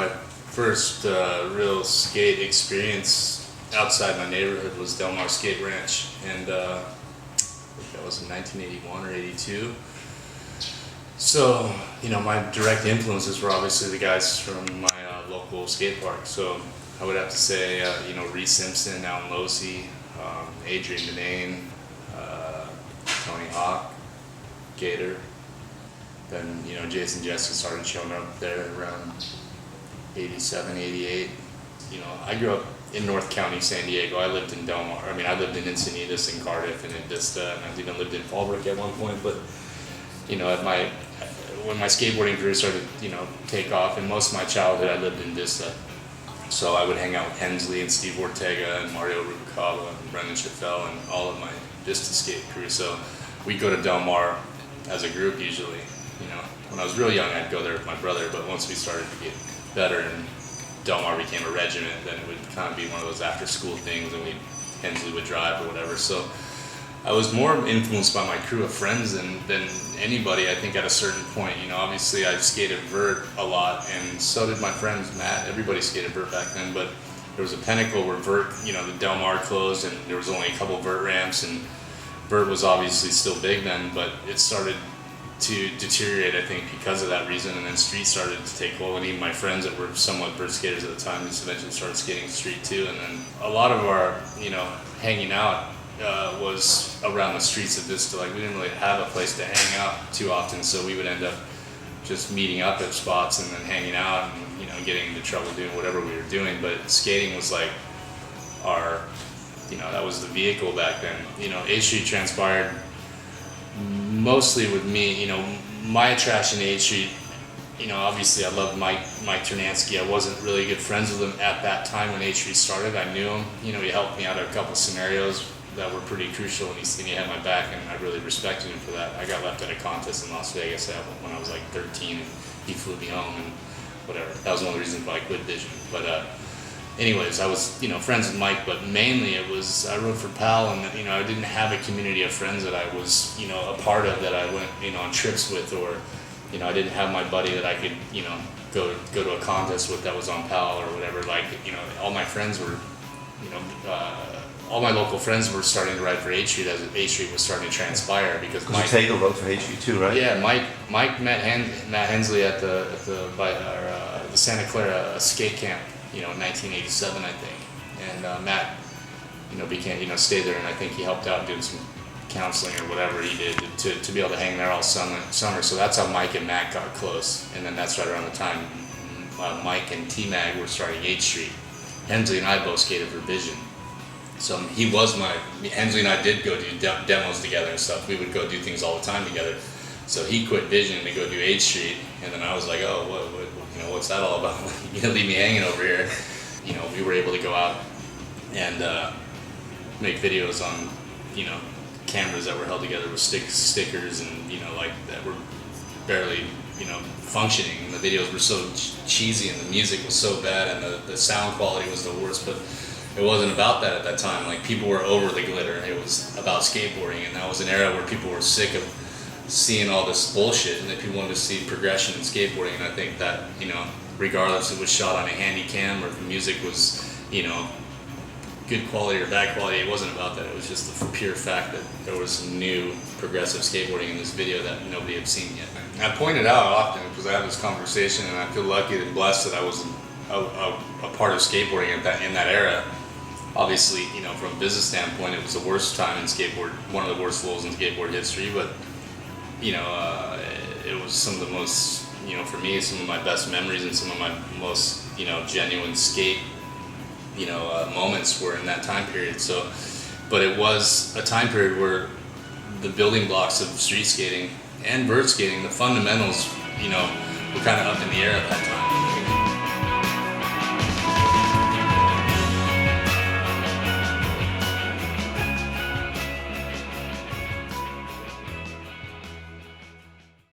my first real skate experience outside my neighborhood was Del Mar Skate Ranch, and I think that was in 1981 or 82. So, my direct influences were obviously the guys from my local skate park. So I would have to say, Reese Simpson, Alan Losey, Adrian Denane, Tony Hawk, Gator. Then, Jason Jessica started showing up there around 87, 88. I grew up in North County, San Diego. I lived in Del Mar. I lived in Encinitas and Cardiff and in Vista, and I even lived in Fallbrook at one point. But, when my skateboarding career started, take off, and most of my childhood I lived in Vista. So I would hang out with Hensley and Steve Ortega and Mario Rubalcaba and Brendan Chaffel and all of my Vista skate crew. So we'd go to Del Mar as a group usually. When I was real young, I'd go there with my brother, but once we started to get better and Del Mar became a regiment, then it would kind of be one of those after-school things, and Hensley would drive or whatever. So I was more influenced by my crew of friends than anybody, I think, at a certain point. Obviously I skated vert a lot, and so did my friends, Matt. Everybody skated vert back then, but there was a pinnacle where vert, the Del Mar closed, and there was only a couple vert ramps, and vert was obviously still big then, but it started to deteriorate, I think, because of that reason, and then street started to take hold, and even my friends that were somewhat vert skaters at the time just eventually started skating street too. And then a lot of our, hanging out was around the streets of Vista. Like, we didn't really have a place to hang out too often, so we would end up just meeting up at spots and then hanging out and, getting into trouble doing whatever we were doing. But skating was like our, that was the vehicle back then. 8th Street transpired mostly with me. My attraction to 8th Street, obviously I loved Mike Ternansky. I wasn't really good friends with him at that time when 8th Street started. I knew him. He helped me out in a couple scenarios that were pretty crucial, and he had my back, and I really respected him for that. I got left at a contest in Las Vegas when I was like 13, and he flew me home and whatever. That was one of the reasons why I quit Vision. But anyways, I was friends with Mike, but mainly it was I rode for Pal, and I didn't have a community of friends that I was a part of, that I went on trips with, or I didn't have my buddy that I could go to a contest with that was on Pal or whatever. Like, all my friends were all my local friends were starting to ride for 8th Street as 8th Street was starting to transpire, because Mike Ortega rode for 8th Street too, right? Yeah, Mike met Matt Hensley at the Santa Clara skate camp, in 1987, I think, and Matt, became stayed there, and I think he helped out doing some counseling or whatever he did to be able to hang there all summer. So that's how Mike and Matt got close, and then that's right around the time Mike and T-Mag were starting 8th Street. Hensley and I both skated for Vision. So Hensley and I did go do demos together and stuff. We would go do things all the time together. So he quit Vision to go do 8th Street, and then I was like, oh, what's that all about? You gonna leave me hanging over here? We were able to go out and make videos on, cameras that were held together with stickers and, that were barely, functioning. The videos were so cheesy, and the music was so bad, and the sound quality was the worst, but it wasn't about that at that time. Like, people were over the glitter. It was about skateboarding, and that was an era where people were sick of seeing all this bullshit, and that people wanted to see progression in skateboarding. And I think that, regardless if it was shot on a handy cam or if the music was, good quality or bad quality, it wasn't about that. It was just the pure fact that there was some new progressive skateboarding in this video that nobody had seen yet. I point it out often because I have this conversation, and I feel lucky and blessed that I was a part of skateboarding in that era. Obviously, from a business standpoint, it was the worst time in skateboard, one of the worst lulls in skateboard history, but, it was some of the most, for me, some of my best memories and some of my most, genuine skate, moments were in that time period. So, but it was a time period where the building blocks of street skating and vert skating, the fundamentals, were kind of up in the air at that time.